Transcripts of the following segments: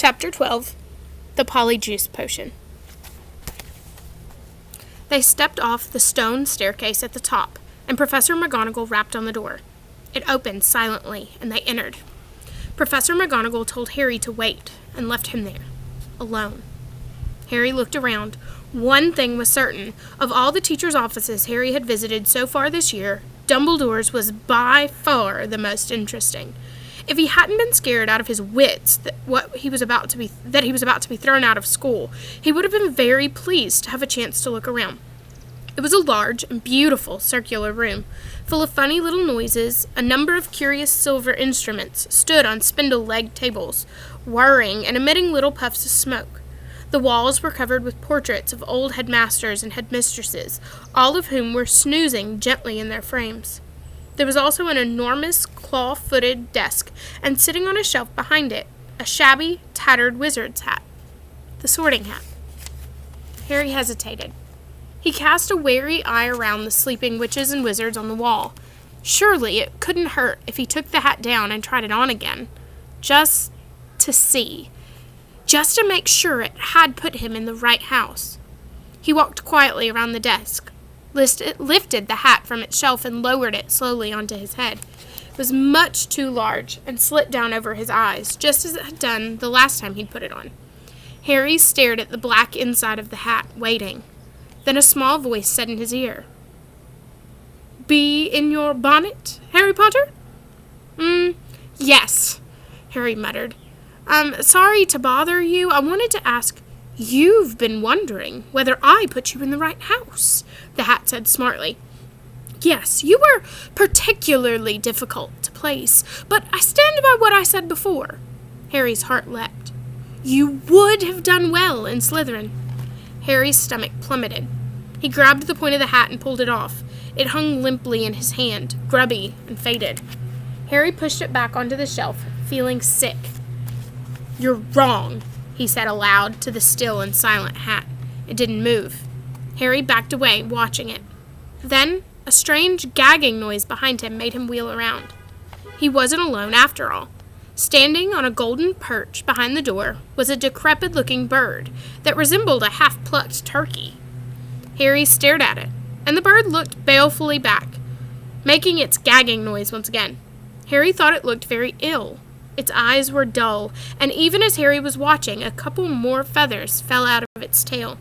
Chapter 12. The Polyjuice Potion. They stepped off the stone staircase at the top, and Professor McGonagall rapped on the door. It opened silently, and they entered. Professor McGonagall told Harry to wait, and left him there, alone. Harry looked around. One thing was certain. Of all the teachers' offices Harry had visited so far this year, Dumbledore's was by far the most interesting. If he hadn't been scared out of his wits that he was about to be thrown out of school, he would have been very pleased to have a chance to look around. It was a large and beautiful circular room, full of funny little noises. A number of curious silver instruments stood on spindle-legged tables, whirring and emitting little puffs of smoke. The walls were covered with portraits of old headmasters and headmistresses, all of whom were snoozing gently in their frames. There was also an enormous claw-footed desk, and sitting on a shelf behind it, a shabby, tattered wizard's hat. The Sorting Hat. Harry hesitated. He cast a wary eye around the sleeping witches and wizards on the wall. Surely it couldn't hurt if he took the hat down and tried it on again. Just to see. Just to make sure it had put him in the right house. He walked quietly around the desk, lifted the hat from its shelf and lowered it slowly onto his head. It was much too large and slit down over his eyes, just as it had done the last time he'd put it on. Harry stared at the black inside of the hat, waiting. Then a small voice said in his ear, "Be in your bonnet, Harry Potter?" Yes," Harry muttered. Sorry to bother you. I wanted to ask, you've been wondering whether I put you in the right house," the hat said smartly. "Yes, you were particularly difficult to place, but I stand by what I said before." Harry's heart leapt. "You would have done well in Slytherin." Harry's stomach plummeted. He grabbed the point of the hat and pulled it off. It hung limply in his hand, grubby and faded. Harry pushed it back onto the shelf, feeling sick. "You're wrong," he said aloud to the still and silent hat. It didn't move. Harry backed away, watching it. Then a strange gagging noise behind him made him wheel around. He wasn't alone after all. Standing on a golden perch behind the door was a decrepit-looking bird that resembled a half-plucked turkey. Harry stared at it, and the bird looked balefully back, making its gagging noise once again. Harry thought it looked very ill. Its eyes were dull, and even as Harry was watching, a couple more feathers fell out of its tail.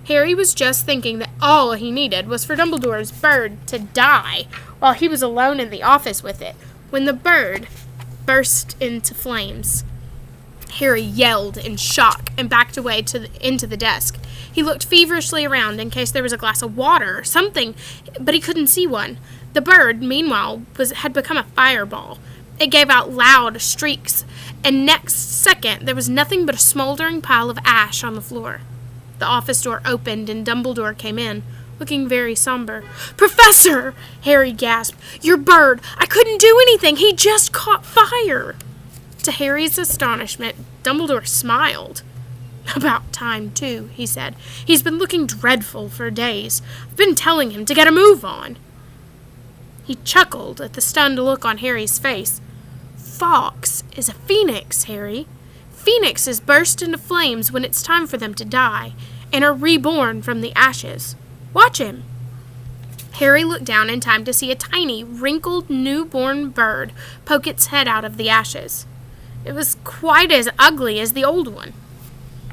Harry was just thinking that all he needed was for Dumbledore's bird to die while he was alone in the office with it, when the bird burst into flames. Harry yelled in shock and backed away into the desk. He looked feverishly around in case there was a glass of water or something, but he couldn't see one. The bird, meanwhile, had become a fireball. It gave out loud shrieks, and next second there was nothing but a smoldering pile of ash on the floor. The office door opened and Dumbledore came in, looking very somber. "Professor!" Harry gasped. "Your bird! I couldn't do anything! He just caught fire!" To Harry's astonishment, Dumbledore smiled. "About time, too," he said. "He's been looking dreadful for days. I've been telling him to get a move on." He chuckled at the stunned look on Harry's face. "Fawkes is a phoenix, Harry. Phoenixes burst into flames when it's time for them to die, and are reborn from the ashes. Watch him." Harry looked down in time to see a tiny, wrinkled, newborn bird poke its head out of the ashes. It was quite as ugly as the old one.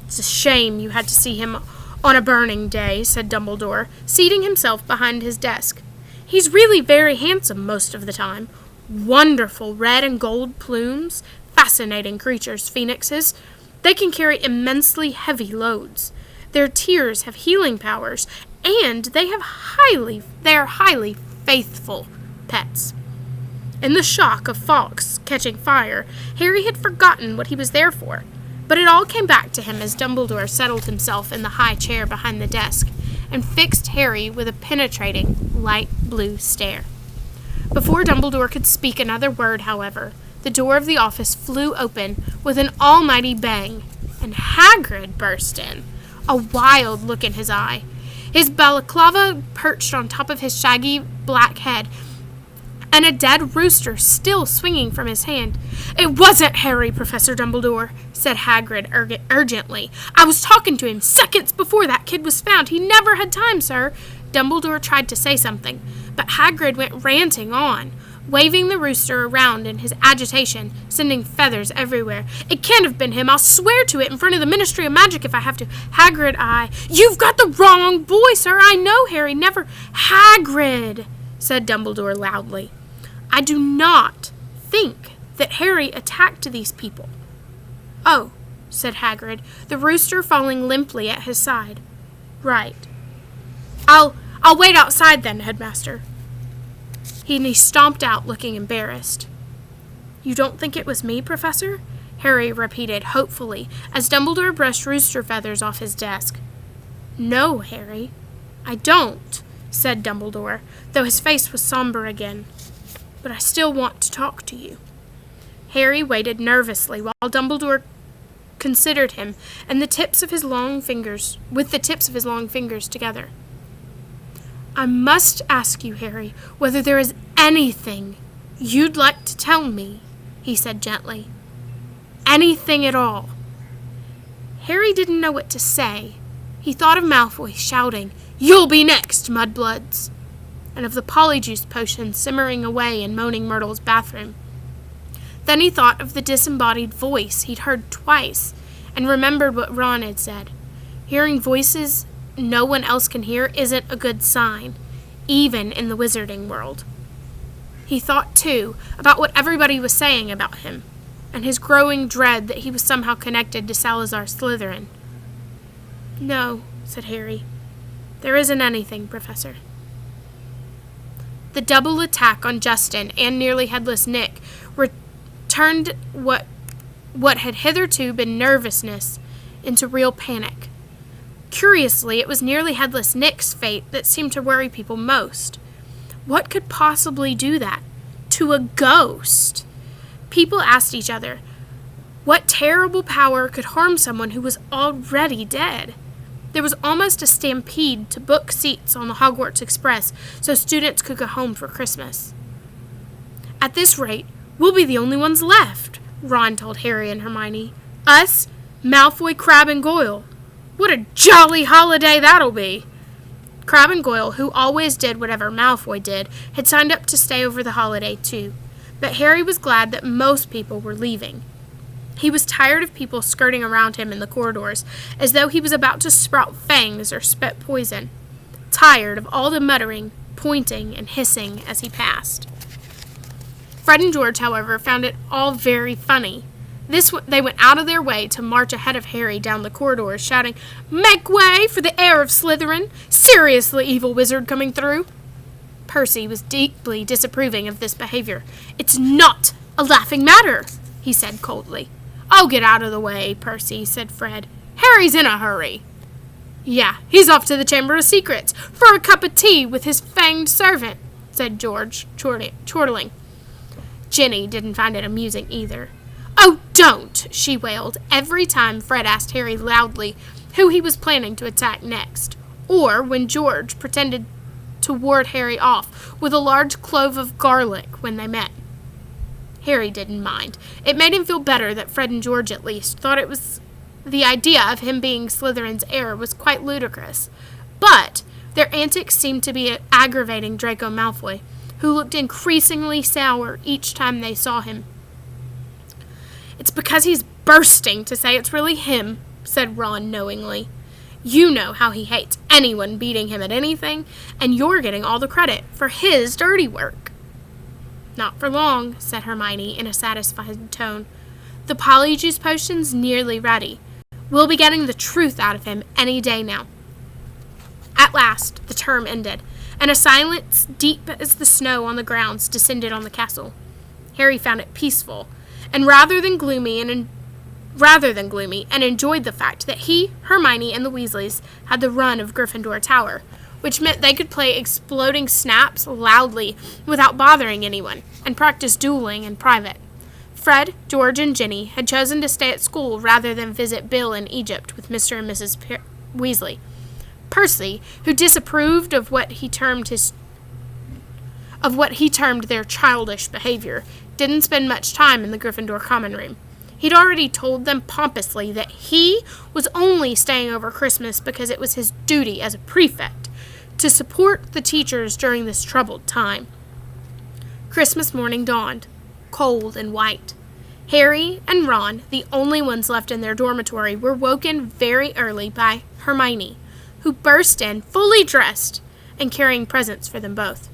"It's a shame you had to see him on a burning day," said Dumbledore, seating himself behind his desk. "He's really very handsome most of the time. Wonderful red and gold plumes. Fascinating creatures, phoenixes. They can carry immensely heavy loads. Their tears have healing powers, and they are highly faithful pets." In the shock of Fawkes catching fire, Harry had forgotten what he was there for, but it all came back to him as Dumbledore settled himself in the high chair behind the desk and fixed Harry with a penetrating, light blue stare. Before Dumbledore could speak another word, however, the door of the office flew open with an almighty bang, and Hagrid burst in, a wild look in his eye. His balaclava perched on top of his shaggy black head, and a dead rooster still swinging from his hand. "It wasn't Harry, Professor Dumbledore," said Hagrid urgently. "I was talking to him seconds before that kid was found. He never had time, sir." Dumbledore tried to say something, but Hagrid went ranting on, waving the rooster around in his agitation, sending feathers everywhere. "It can't have been him. I'll swear to it in front of the Ministry of Magic if I have to. Hagrid, You've got the wrong boy, sir. I know Harry never—" "Hagrid," said Dumbledore loudly, "I do not think that Harry attacked these people." "Oh," said Hagrid, the rooster falling limply at his side. "Right. I'll wait outside then, Headmaster." He stomped out, looking embarrassed. "You don't think it was me, Professor?" Harry repeated hopefully, as Dumbledore brushed rooster feathers off his desk. "No, Harry, I don't," said Dumbledore, though his face was somber again. "But I still want to talk to you." Harry waited nervously while Dumbledore considered him and with the tips of his long fingers together. "I must ask you, Harry, whether there is anything you'd like to tell me," he said gently. "Anything at all." Harry didn't know what to say. He thought of Malfoy shouting, "You'll be next, mudbloods!" and of the Polyjuice Potion simmering away in Moaning Myrtle's bathroom. Then he thought of the disembodied voice he'd heard twice, and remembered what Ron had said. Hearing voices no one else can hear isn't a good sign, even in the wizarding world. He thought, too, about what everybody was saying about him, and his growing dread that he was somehow connected to Salazar Slytherin. "No," said Harry. "There isn't anything, Professor." The double attack on Justin and nearly headless Nick turned what had hitherto been nervousness into real panic. Curiously, it was nearly headless Nick's fate that seemed to worry people most. What could possibly do that? To a ghost? People asked each other, what terrible power could harm someone who was already dead? There was almost a stampede to book seats on the Hogwarts Express so students could go home for Christmas. "At this rate, we'll be the only ones left," Ron told Harry and Hermione. "Us, Malfoy, Crabbe, and Goyle. What a jolly holiday that'll be!" Crabbe and Goyle, who always did whatever Malfoy did, had signed up to stay over the holiday too, but Harry was glad that most people were leaving. He was tired of people skirting around him in the corridors, as though he was about to sprout fangs or spit poison. Tired of all the muttering, pointing, and hissing as he passed. Fred and George, however, found it all very funny. They went out of their way to march ahead of Harry down the corridors, shouting, "Make way for the heir of Slytherin! Seriously, evil wizard coming through!" Percy was deeply disapproving of this behavior. "It's not a laughing matter," he said coldly. "Oh, get out of the way, Percy," said Fred. "Harry's in a hurry." "Yeah, he's off to the Chamber of Secrets for a cup of tea with his fanged servant," said George, chortling. Ginny didn't find it amusing either. "Oh, don't!" she wailed every time Fred asked Harry loudly who he was planning to attack next, or when George pretended to ward Harry off with a large clove of garlic when they met. Harry didn't mind. It made him feel better that Fred and George, at least, thought it was the idea of him being Slytherin's heir was quite ludicrous, but their antics seemed to be aggravating Draco Malfoy, who looked increasingly sour each time they saw him. "It's because he's bursting to say it's really him," said Ron knowingly. "You know how he hates anyone beating him at anything, and you're getting all the credit for his dirty work." "Not for long," said Hermione in a satisfied tone. "The Polyjuice Potion's nearly ready. We'll be getting the truth out of him any day now." At last, the term ended, and a silence deep as the snow on the grounds descended on the castle. Harry found it peaceful, and rather than gloomy, and enjoyed the fact that he, Hermione, and the Weasleys had the run of Gryffindor Tower, which meant they could play exploding snaps loudly without bothering anyone, and practice dueling in private. Fred, George, and Ginny had chosen to stay at school rather than visit Bill in Egypt with Mr. and Mrs. Weasley. Percy, who disapproved of what he termed of what he termed their childish behavior, didn't spend much time in the Gryffindor common room. He'd already told them pompously that he was only staying over Christmas because it was his duty as a prefect to support the teachers during this troubled time. Christmas morning dawned, cold and white. Harry and Ron, the only ones left in their dormitory, were woken very early by Hermione, who burst in, fully dressed, and carrying presents for them both.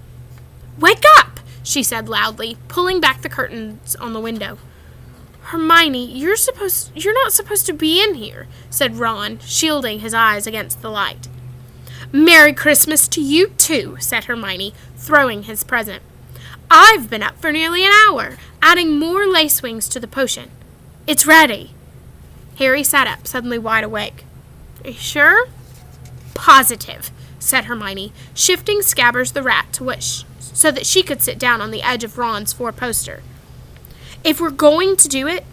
"Wake up!" she said loudly, pulling back the curtains on the window. "Hermione, you're not supposed to be in here," said Ron, shielding his eyes against the light. "Merry Christmas to you, too," said Hermione, throwing his present. "I've been up for nearly an hour, adding more lace wings to the potion. It's ready." Harry sat up, suddenly wide awake. "Are you sure?" "Positive," said Hermione, shifting Scabbers the rat to so that she could sit down on the edge of Ron's four-poster. "If we're going to do it,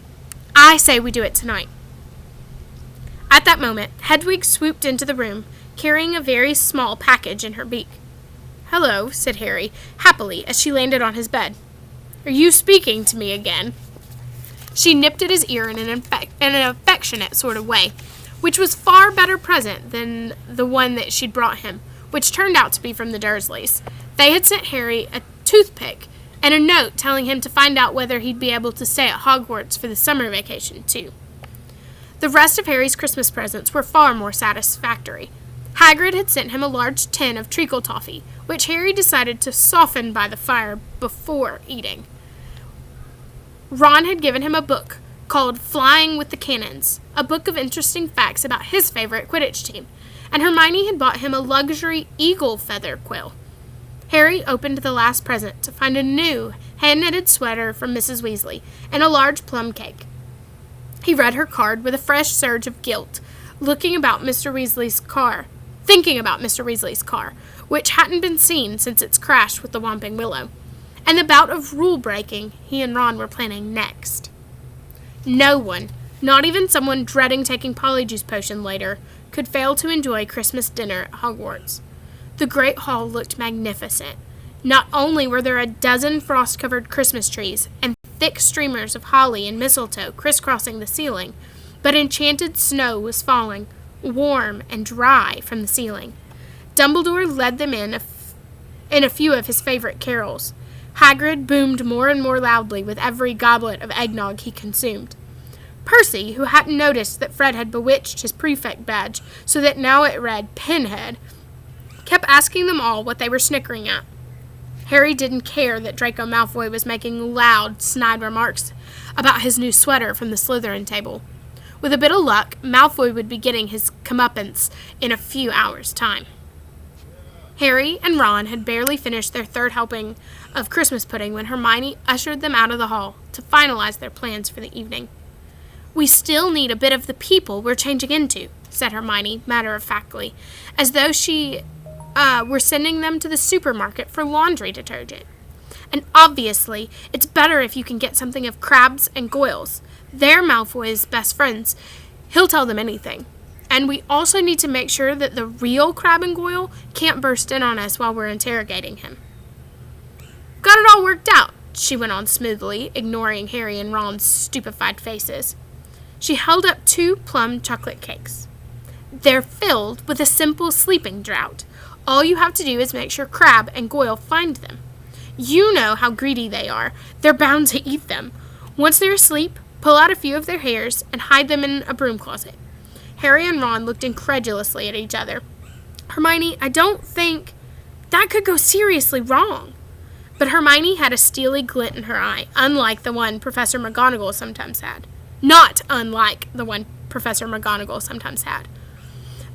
I say we do it tonight." At that moment, Hedwig swooped into the room, carrying a very small package in her beak. "Hello," said Harry, happily, as she landed on his bed. "Are you speaking to me again?" She nipped at his ear in an affectionate sort of way, which was far better present than the one that she'd brought him, which turned out to be from the Dursleys. They had sent Harry a toothpick and a note telling him to find out whether he'd be able to stay at Hogwarts for the summer vacation, too. The rest of Harry's Christmas presents were far more satisfactory. Hagrid had sent him a large tin of treacle toffee, which Harry decided to soften by the fire before eating. Ron had given him a book called Flying with the Cannons, a book of interesting facts about his favorite Quidditch team, and Hermione had bought him a luxury eagle feather quill. Harry opened the last present to find a new hand-knitted sweater from Mrs. Weasley and a large plum cake. He read her card with a fresh surge of guilt, thinking about Mr. Weasley's car, which hadn't been seen since its crash with the Whomping Willow, and the bout of rule-breaking he and Ron were planning next. No one, not even someone dreading taking Polyjuice Potion later, could fail to enjoy Christmas dinner at Hogwarts. The Great Hall looked magnificent. Not only were there a dozen frost-covered Christmas trees and thick streamers of holly and mistletoe crisscrossing the ceiling, but enchanted snow was falling, warm and dry from the ceiling. Dumbledore led them in a few of his favorite carols. Hagrid boomed more and more loudly with every goblet of eggnog he consumed. Percy, who hadn't noticed that Fred had bewitched his prefect badge so that now it read Pinhead, kept asking them all what they were snickering at. Harry didn't care that Draco Malfoy was making loud, snide remarks about his new sweater from the Slytherin table. With a bit of luck, Malfoy would be getting his comeuppance in a few hours' time. Harry and Ron had barely finished their third helping of Christmas pudding when Hermione ushered them out of the hall to finalize their plans for the evening. "We still need a bit of the people we're changing into," said Hermione, matter-of-factly, as though she were sending them to the supermarket for laundry detergent. "And obviously, it's better if you can get something of Crabbe's and Goyle's. They're Malfoy's best friends. He'll tell them anything. And we also need to make sure that the real Crabbe and Goyle can't burst in on us while we're interrogating him." "Got it all worked out," she went on smoothly, ignoring Harry and Ron's stupefied faces. She held up 2 plum chocolate cakes. "They're filled with a simple sleeping draught. All you have to do is make sure Crabbe and Goyle find them. You know how greedy they are. They're bound to eat them. Once they're asleep, pull out a few of their hairs and hide them in a broom closet." Harry and Ron looked incredulously at each other. "Hermione, I don't think that could go seriously wrong." But Hermione had a steely glint in her eye, unlike the one Professor McGonagall sometimes had. Not unlike the one Professor McGonagall sometimes had.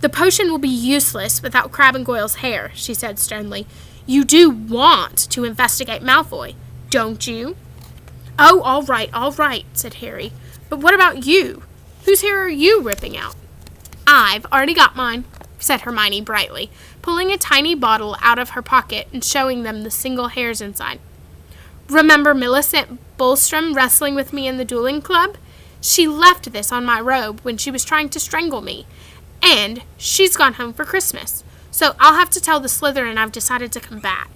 "The potion will be useless without Crabbe and Goyle's hair," she said sternly. "You do want to investigate Malfoy, don't you?" "Oh, all right," said Harry. "But what about you? Whose hair are you ripping out?" "I've already got mine," said Hermione brightly, pulling a tiny bottle out of her pocket and showing them the single hairs inside. "Remember Millicent Bulstrom wrestling with me in the dueling club? She left this on my robe when she was trying to strangle me. And she's gone home for Christmas, so I'll have to tell the Slytherin I've decided to come back.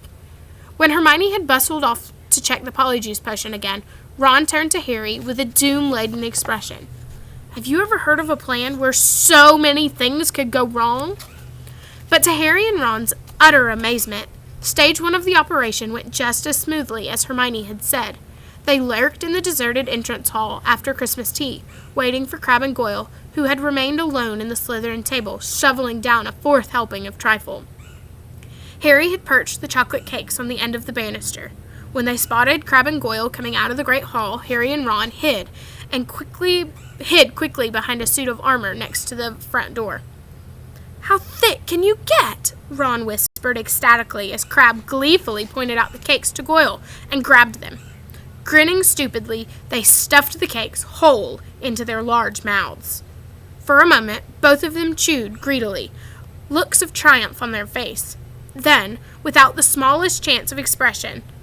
When Hermione had bustled off to check the Polyjuice Potion again, Ron turned to Harry with a doom-laden expression. Have you ever heard of a plan where so many things could go wrong? But to Harry and Ron's utter amazement, stage 1 of the operation went just as smoothly as Hermione had said. They lurked in the deserted entrance hall after Christmas tea, waiting for Crabbe and Goyle, who had remained alone in the Slytherin table, shoveling down a 4th helping of trifle. Harry had perched the chocolate cakes on the end of the banister. When they spotted Crabbe and Goyle coming out of the great hall, Harry and Ron hid quickly behind a suit of armor next to the front door. How thick can you get? Ron whispered ecstatically as Crabbe gleefully pointed out the cakes to Goyle and grabbed them. Grinning stupidly, they stuffed the cakes whole into their large mouths. For a moment, both of them chewed greedily, looks of triumph on their face. Then, without the smallest chance of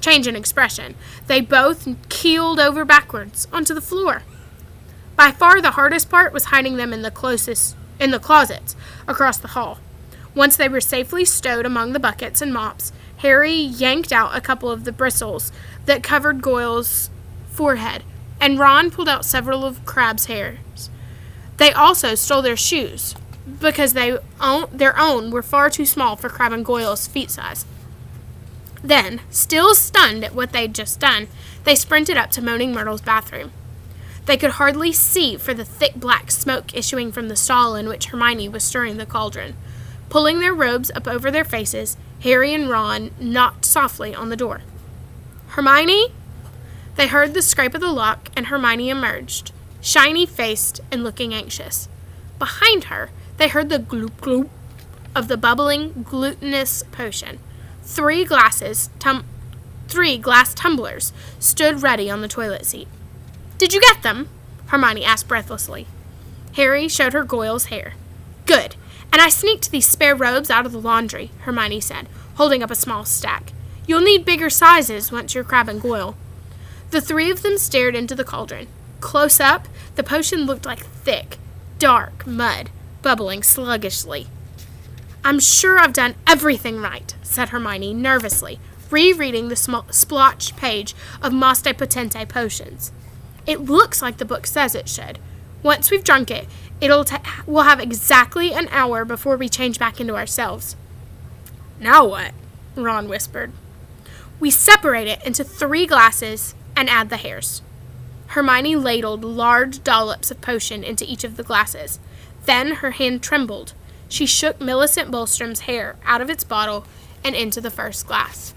change in expression, they both keeled over backwards onto the floor. By far the hardest part was hiding them in the closets across the hall. Once they were safely stowed among the buckets and mops, Harry yanked out a couple of the bristles that covered Goyle's forehead, and Ron pulled out several of Crabbe's hairs. They also stole their shoes, because their own were far too small for Crabbe and Goyle's feet size. Then, still stunned at what they'd just done, they sprinted up to Moaning Myrtle's bathroom. They could hardly see for the thick black smoke issuing from the stall in which Hermione was stirring the cauldron. Pulling their robes up over their faces, Harry and Ron knocked softly on the door. Hermione? They heard the scrape of the lock, and Hermione emerged, shiny-faced and looking anxious. Behind her, they heard the gloop-gloop of the bubbling, glutinous potion. 3 glass tumblers stood ready on the toilet seat. Did you get them? Hermione asked breathlessly. Harry showed her Goyle's hair. Good. And I sneaked these spare robes out of the laundry, Hermione said, holding up a small stack. You'll need bigger sizes once you're Crabbe and Goyle. The 3 of them stared into the cauldron. Close up, the potion looked like thick, dark mud, bubbling sluggishly. I'm sure I've done everything right, said Hermione nervously, rereading the splotched page of Moste Potente potions. It looks like the book says it should. Once we've drunk it, we'll have exactly an hour before we change back into ourselves. Now what? Ron whispered. We separate it into 3 glasses and add the hairs. Hermione ladled large dollops of potion into each of the glasses. Then her hand trembled. She shook Millicent Bulstrom's hair out of its bottle and into the first glass.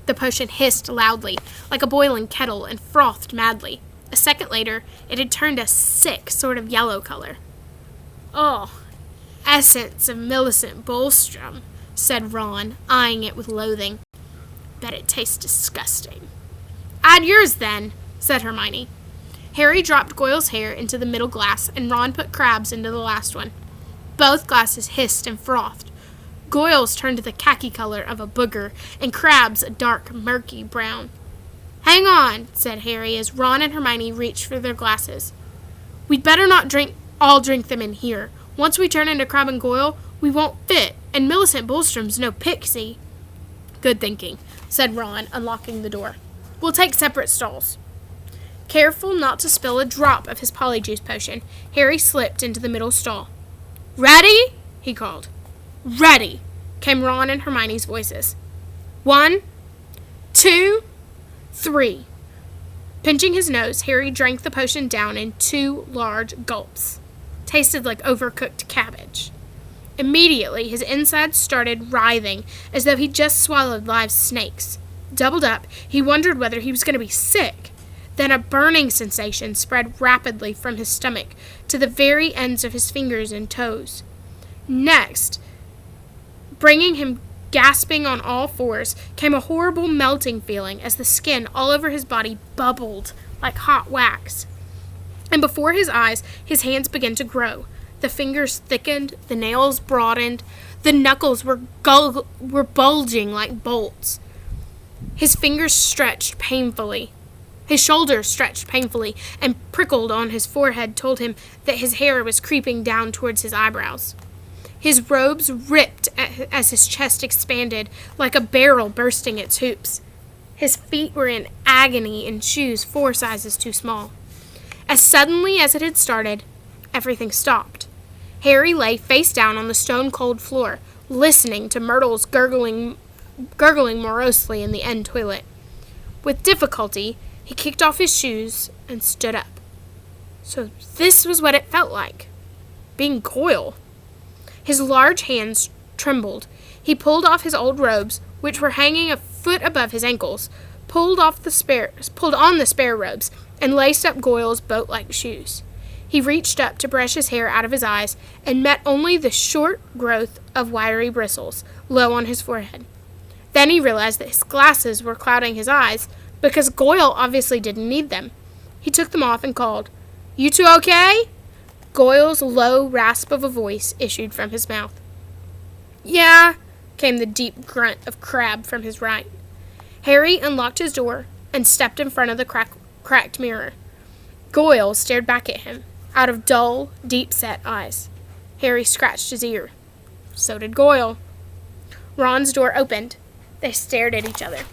The potion hissed loudly, like a boiling kettle, and frothed madly. A second later, it had turned a sick sort of yellow color. Oh, essence of Millicent Bulstrom, said Ron, eyeing it with loathing. Bet it tastes disgusting. Add yours, then, said Hermione. Harry dropped Goyle's hair into the middle glass, and Ron put Crabbe's into the last one. Both glasses hissed and frothed. Goyle's turned to the khaki color of a booger, and Crabbe's a dark, murky brown. Hang on, said Harry as Ron and Hermione reached for their glasses. We'd better not all drink them in here. Once we turn into Crabbe and Goyle, we won't fit, and Millicent Bulstrom's no pixie. Good thinking, said Ron, unlocking the door. We'll take separate stalls. Careful not to spill a drop of his Polyjuice Potion, Harry slipped into the middle stall. Ready? He called. Ready, came Ron and Hermione's voices. 1, 2, 3. Pinching his nose, Harry drank the potion down in 2 large gulps. Tasted like overcooked cabbage. Immediately, his insides started writhing as though he'd just swallowed live snakes. Doubled up, he wondered whether he was going to be sick. Then a burning sensation spread rapidly from his stomach to the very ends of his fingers and toes. Next, bringing him gasping on all 4s, came a horrible melting feeling as the skin all over his body bubbled like hot wax. And before his eyes, his hands began to grow. The fingers thickened, the nails broadened, the knuckles were bulging like bolts. His fingers stretched painfully. His shoulders stretched painfully, and prickled on his forehead told him that his hair was creeping down towards his eyebrows. His robes ripped as his chest expanded, like a barrel bursting its hoops. His feet were in agony in shoes 4 sizes too small. As suddenly as it had started, everything stopped. Harry lay face down on the stone-cold floor, listening to Myrtle's gurgling morosely in the end toilet. With difficulty, he kicked off his shoes and stood up. So this was what it felt like, being Goyle. His large hands trembled. He pulled off his old robes, which were hanging a foot above his ankles, pulled on the spare robes, and laced up Goyle's boat-like shoes. He reached up to brush his hair out of his eyes and met only the short growth of wiry bristles low on his forehead. Then he realized that his glasses were clouding his eyes because Goyle obviously didn't need them. He took them off and called, "You two okay?" Goyle's low rasp of a voice issued from his mouth. "Yeah," came the deep grunt of Crabbe from his right. Harry unlocked his door and stepped in front of the cracked mirror. Goyle stared back at him, out of dull, deep-set eyes. Harry scratched his ear. So did Goyle. Ron's door opened. They stared at each other.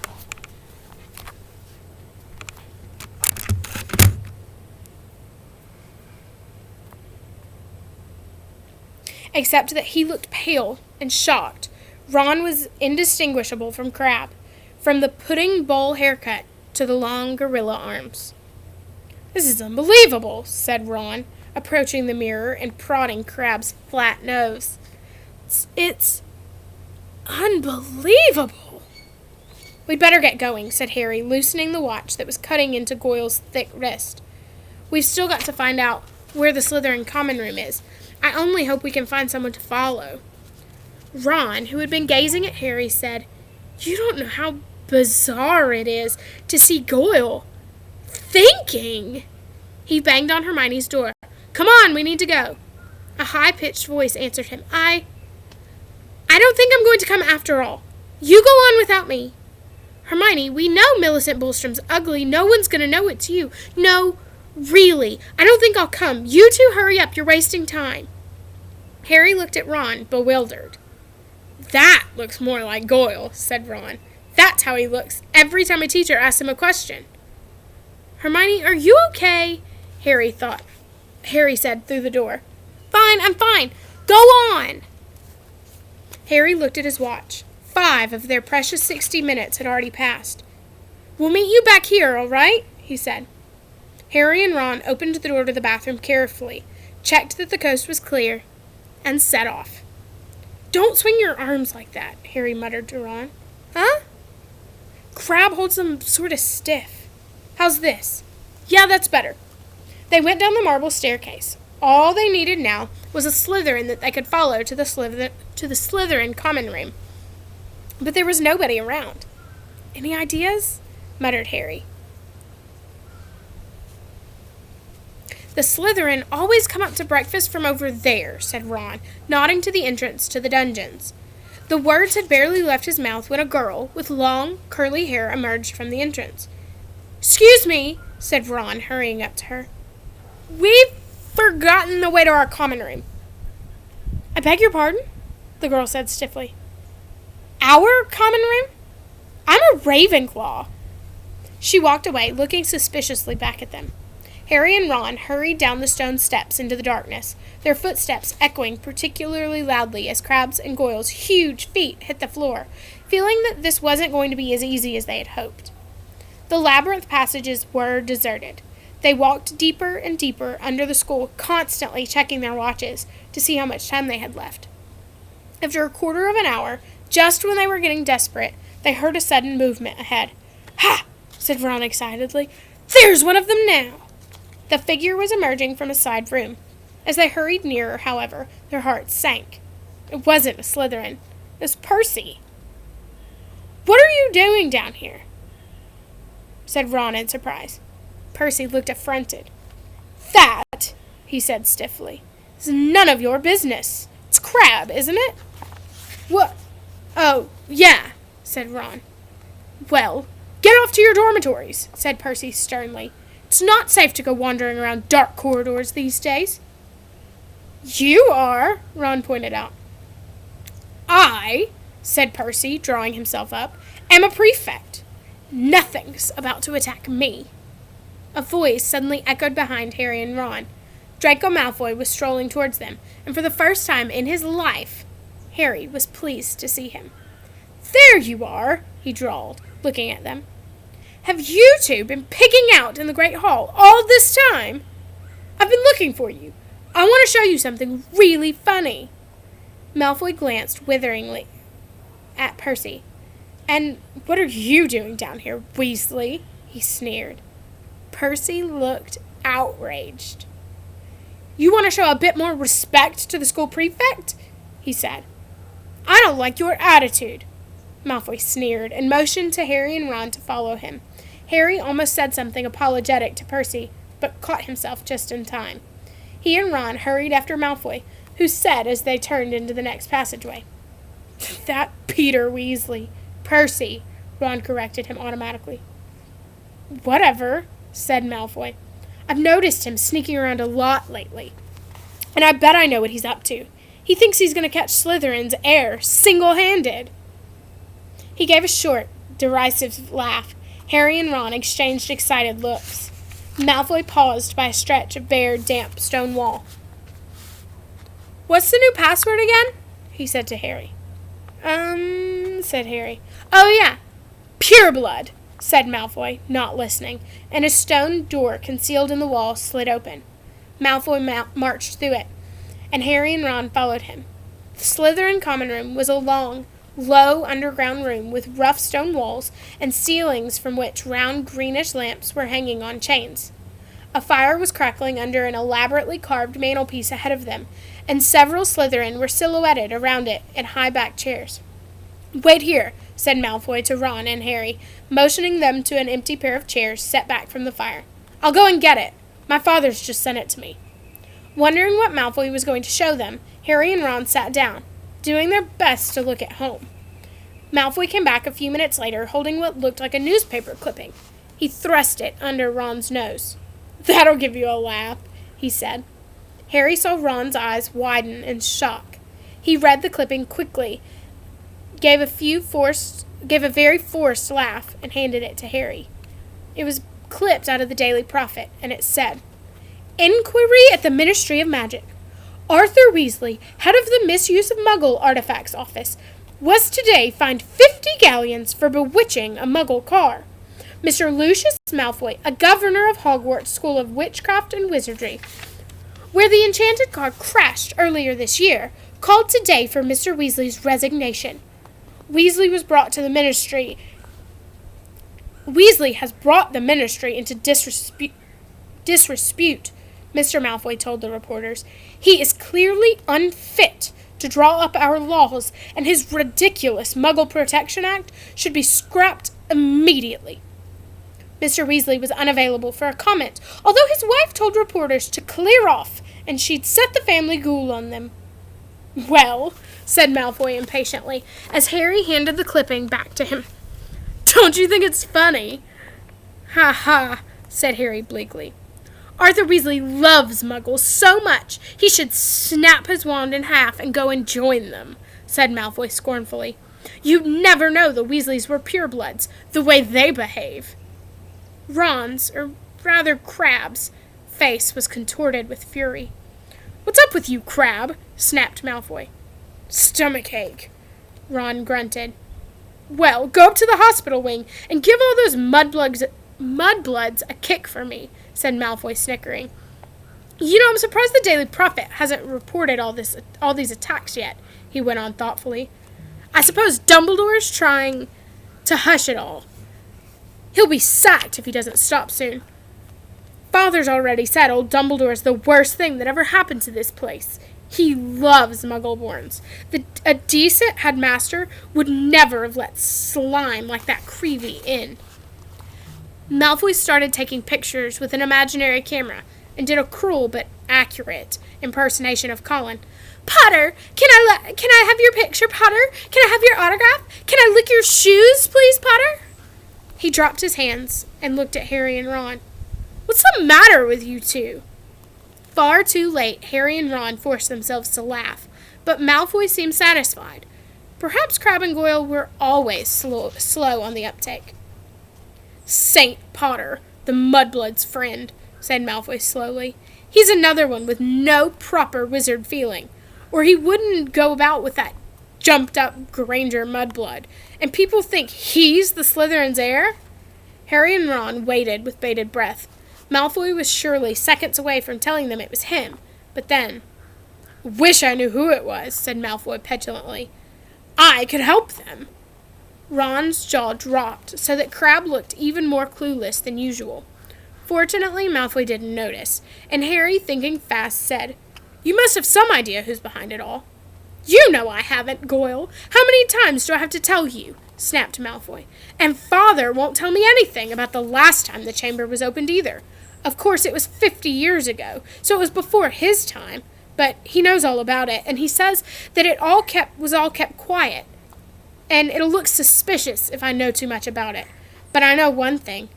Except that he looked pale and shocked. Ron was indistinguishable from Crabbe, from the pudding bowl haircut to the long gorilla arms. "This is unbelievable," said Ron, approaching the mirror and prodding Crabbe's flat nose. It's unbelievable." "We'd better get going," said Harry, loosening the watch that was cutting into Goyle's thick wrist. "We've still got to find out where the Slytherin common room is. I only hope we can find someone to follow." Ron, who had been gazing at Harry, said, "You don't know how bizarre it is to see Goyle thinking." He banged on Hermione's door. "Come on, we need to go." A high-pitched voice answered him. I don't think I'm going to come after all. You go on without me." "Hermione, we know Millicent Bulstrom's ugly. No one's going to know it's you." "No, really, I don't think I'll come. You two hurry up. You're wasting time." Harry looked at Ron, bewildered. "That looks more like Goyle," said Ron. "That's how he looks every time a teacher asks him a question." "Hermione, are you okay?" Harry said through the door. "Fine, I'm fine. Go on." Harry looked at his watch. 5 of their precious 60 minutes had already passed. "We'll meet you back here, all right?" he said. Harry and Ron opened the door to the bathroom carefully, checked that the coast was clear, and set off. "Don't swing your arms like that," Harry muttered to Ron. "Huh?" "Crabbe holds them sort of stiff. How's this?" "Yeah, that's better." They went down the marble staircase. All they needed now was a Slytherin that they could follow to the Slytherin common room. But there was nobody around. "Any ideas?" muttered Harry. "The Slytherin always come up to breakfast from over there," said Ron, nodding to the entrance to the dungeons. The words had barely left his mouth when a girl with long, curly hair emerged from the entrance. "Excuse me," said Ron, hurrying up to her. "We've forgotten the way to our common room." "I beg your pardon?" the girl said stiffly. "Our common room? I'm a Ravenclaw." She walked away, looking suspiciously back at them. Harry and Ron hurried down the stone steps into the darkness, their footsteps echoing particularly loudly as Crabbe's and Goyle's huge feet hit the floor, feeling that this wasn't going to be as easy as they had hoped. The labyrinth passages were deserted. They walked deeper and deeper under the school, constantly checking their watches to see how much time they had left. After a quarter of an hour, just when they were getting desperate, they heard a sudden movement ahead. "Ha!" said Ron excitedly. "There's one of them now!" The figure was emerging from a side room. As they hurried nearer, however, their hearts sank. It wasn't a Slytherin. It was Percy. "What are you doing down here?" said Ron in surprise. Percy looked affronted. "That," he said stiffly, "is none of your business. It's Crabbe, isn't it?" "What? Oh, yeah," said Ron. "Well, get off to your dormitories," said Percy sternly. "It's not safe to go wandering around dark corridors these days." "You are," Ron pointed out. I, said Percy, drawing himself up, am a prefect. Nothing's about to attack me. A voice suddenly echoed behind Harry and Ron. Draco Malfoy was strolling towards them, and for the first time in his life, Harry was pleased to see him. There you are, he drawled, looking at them. Have you two been pigging out in the Great Hall all this time? I've been looking for you. I want to show you something really funny. Malfoy glanced witheringly at Percy. And what are you doing down here, Weasley? He sneered. Percy looked outraged. You want to show a bit more respect to the school prefect? He said. I don't like your attitude. Malfoy sneered and motioned to Harry and Ron to follow him. Harry almost said something apologetic to Percy, but caught himself just in time. He and Ron hurried after Malfoy, who said as they turned into the next passageway, That Peter Weasley. Percy, Ron corrected him automatically. Whatever, said Malfoy. I've noticed him sneaking around a lot lately, and I bet I know what he's up to. He thinks he's going to catch Slytherin's heir single-handed. He gave a short, derisive laugh. Harry and Ron exchanged excited looks. Malfoy paused by a stretch of bare, damp stone wall. What's the new password again? He said to Harry. Said Harry. Oh, yeah. Pure blood, said Malfoy, not listening, and a stone door concealed in the wall slid open. Malfoy marched through it, and Harry and Ron followed him. The Slytherin common room was a long, low underground room with rough stone walls and ceilings from which round greenish lamps were hanging on chains. A fire was crackling under an elaborately carved mantelpiece ahead of them, and several Slytherin were silhouetted around it in high-backed chairs. Wait here, said Malfoy to Ron and Harry, motioning them to an empty pair of chairs set back from the fire. I'll go and get it. My father's just sent it to me. Wondering what Malfoy was going to show them, Harry and Ron sat down, doing their best to look at home. Malfoy came back a few minutes later, holding what looked like a newspaper clipping. He thrust it under Ron's nose. That'll give you a laugh, he said. Harry saw Ron's eyes widen in shock. He read the clipping quickly, gave a very forced laugh, and handed it to Harry. It was clipped out of the Daily Prophet, and it said, Inquiry at the Ministry of Magic. Arthur Weasley, head of the Misuse of Muggle Artifacts Office, was today fined 50 galleons for bewitching a Muggle car. Mr. Lucius Malfoy, a governor of Hogwarts School of Witchcraft and Wizardry, where the enchanted car crashed earlier this year, called today for Mr. Weasley's resignation. Weasley has brought the ministry into disrepute, Mr. Malfoy told the reporters. He is clearly unfit to draw up our laws, and his ridiculous Muggle Protection Act should be scrapped immediately. Mr. Weasley was unavailable for a comment, although his wife told reporters to clear off, and she'd set the family ghoul on them. Well, said Malfoy impatiently, as Harry handed the clipping back to him. Don't you think it's funny? Ha ha, said Harry bleakly. Arthur Weasley loves Muggles so much he should snap his wand in half and go and join them, said Malfoy scornfully. You'd never know the Weasleys were purebloods, the way they behave. Ron's, or rather Crabbe's, face was contorted with fury. What's up with you, Crabbe? Snapped Malfoy. Stomachache, Ron grunted. Well, go up to the hospital wing and give all those mudbloods a kick for me, said Malfoy, snickering. You know, I'm surprised the Daily Prophet hasn't reported all these attacks yet, he went on thoughtfully. I suppose Dumbledore's trying to hush it all. He'll be sacked if he doesn't stop soon. Father's already said old Dumbledore's the worst thing that ever happened to this place. He loves Muggleborns. A decent headmaster would never have let slime like that Creevy in. Malfoy started taking pictures with an imaginary camera and did a cruel but accurate impersonation of Colin. Potter, can I have your picture, Potter? Can I have your autograph? Can I lick your shoes, please, Potter? He dropped his hands and looked at Harry and Ron. What's the matter with you two? Far too late, Harry and Ron forced themselves to laugh, but Malfoy seemed satisfied. Perhaps Crabbe and Goyle were always slow on the uptake. Saint Potter, the mudblood's friend, said Malfoy slowly. He's another one with no proper wizard feeling, or he wouldn't go about with that jumped-up Granger mudblood. And people think he's the Slytherin's heir? Harry and Ron waited with bated breath. Malfoy was surely seconds away from telling them it was him. But then, "Wish I knew who it was," said Malfoy petulantly. "I could help them." Ron's jaw dropped, so that Crabbe looked even more clueless than usual. Fortunately, Malfoy didn't notice, and Harry, thinking fast, said, "You must have some idea who's behind it all." "You know I haven't, Goyle. How many times do I have to tell you?" snapped Malfoy. "And Father won't tell me anything about the last time the chamber was opened either. Of course, it was 50 years ago, so it was before his time, but he knows all about it, and he says that it was all kept quiet. And it'll look suspicious if I know too much about it. But I know one thing.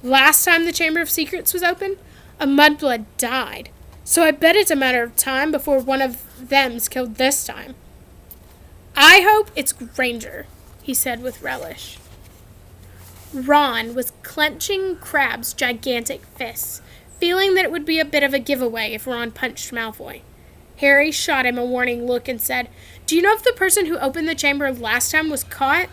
Last time the Chamber of Secrets was open, a mudblood died. So I bet it's a matter of time before one of them's killed this time." "I hope it's Granger," he said with relish. Ron was clenching Crabbe's gigantic fists, feeling that it would be a bit of a giveaway if Ron punched Malfoy. Harry shot him a warning look and said, "Do you know if the person who opened the chamber last time was caught?"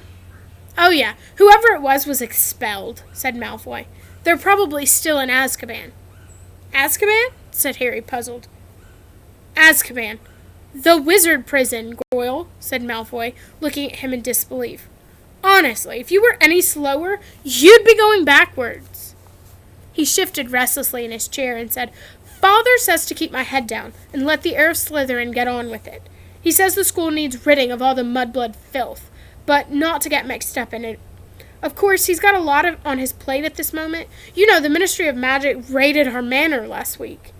"Oh yeah, whoever it was expelled," said Malfoy. "They're probably still in Azkaban." "Azkaban?" said Harry, puzzled. "Azkaban. The wizard prison, Goyle," said Malfoy, looking at him in disbelief. "Honestly, if you were any slower, you'd be going backwards." He shifted restlessly in his chair and said, "Father says to keep my head down and let the heir of Slytherin get on with it. He says the school needs ridding of all the mudblood filth, but not to get mixed up in it. Of course, he's got a lot on his plate at this moment. You know, the Ministry of Magic raided our manor last week."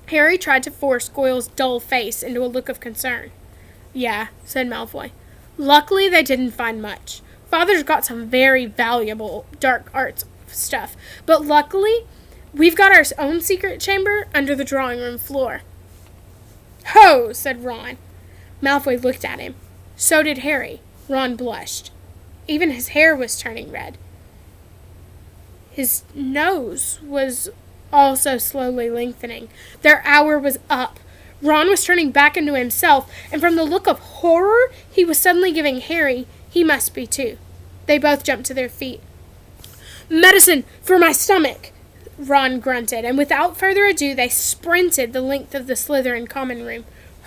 Harry tried to force Goyle's dull face into a look of concern. "Yeah," said Malfoy. "Luckily, they didn't find much. Father's got some very valuable dark arts stuff, but luckily, we've got our own secret chamber under the drawing room floor." "Ho!" said Ron. Malfoy looked at him. So did Harry. Ron blushed. Even his hair was turning red. His nose was also slowly lengthening. Their hour was up. Ron was turning back into himself, and from the look of horror he was suddenly giving Harry, he must be too. They both jumped to their feet. "Medicine for my stomach!" Ron grunted, and without further ado they sprinted the length of the Slytherin common room,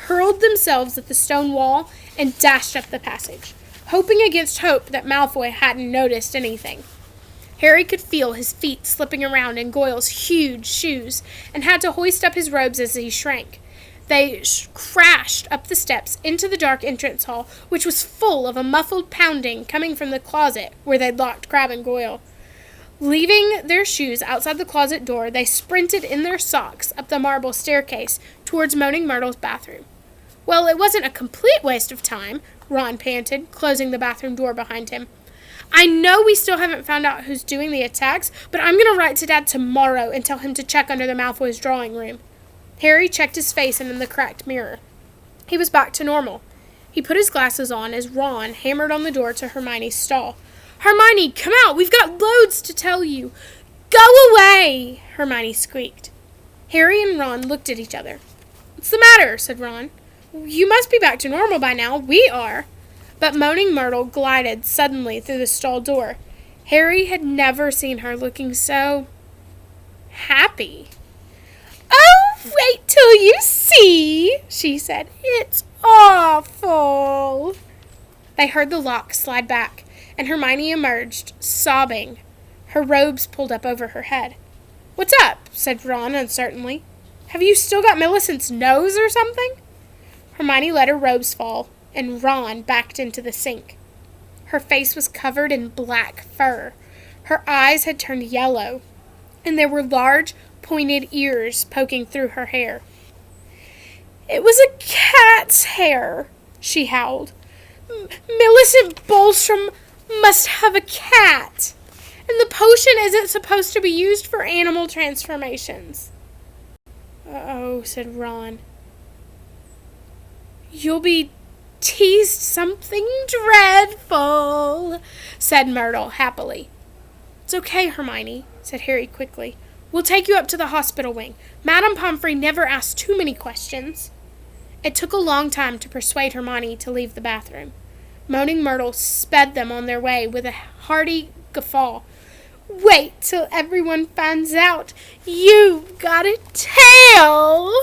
hurled themselves at the stone wall, and dashed up the passage, hoping against hope that Malfoy hadn't noticed anything. Harry could feel his feet slipping around in Goyle's huge shoes, and had to hoist up his robes as he shrank. They crashed up the steps into the dark entrance hall, which was full of a muffled pounding coming from the closet where they'd locked Crabbe and Goyle. Leaving their shoes outside the closet door, they sprinted in their socks up the marble staircase towards Moaning Myrtle's bathroom. "Well, it wasn't a complete waste of time," Ron panted, closing the bathroom door behind him. "I know we still haven't found out who's doing the attacks, but I'm going to write to Dad tomorrow and tell him to check under the Malfoy's drawing room." Harry checked his face in the cracked mirror. He was back to normal. He put his glasses on as Ron hammered on the door to Hermione's stall. "Hermione, come out! We've got loads to tell you!" "Go away!" Hermione squeaked. Harry and Ron looked at each other. "What's the matter?" said Ron. "You must be back to normal by now. We are." But Moaning Myrtle glided suddenly through the stall door. Harry had never seen her looking so happy. "Oh, wait till you see," she said. "It's awful." They heard the lock slide back, and Hermione emerged, sobbing, her robes pulled up over her head. "What's up?" said Ron uncertainly. "Have you still got Millicent's nose or something?" Hermione let her robes fall, and Ron backed into the sink. Her face was covered in black fur. Her eyes had turned yellow, and there were large, pointed ears poking through her hair. "It was a cat's hair," she howled. "Millicent Bolstrom must have a cat, and the potion isn't supposed to be used for animal transformations." "Uh-oh," said Ron. "You'll be teased something dreadful," said Myrtle happily. "It's okay, Hermione," said Harry quickly. "We'll take you up to the hospital wing. Madame Pomfrey never asked too many questions." It took a long time to persuade Hermione to leave the bathroom. Moaning Myrtle sped them on their way with a hearty guffaw. "Wait till everyone finds out you've got a tail!"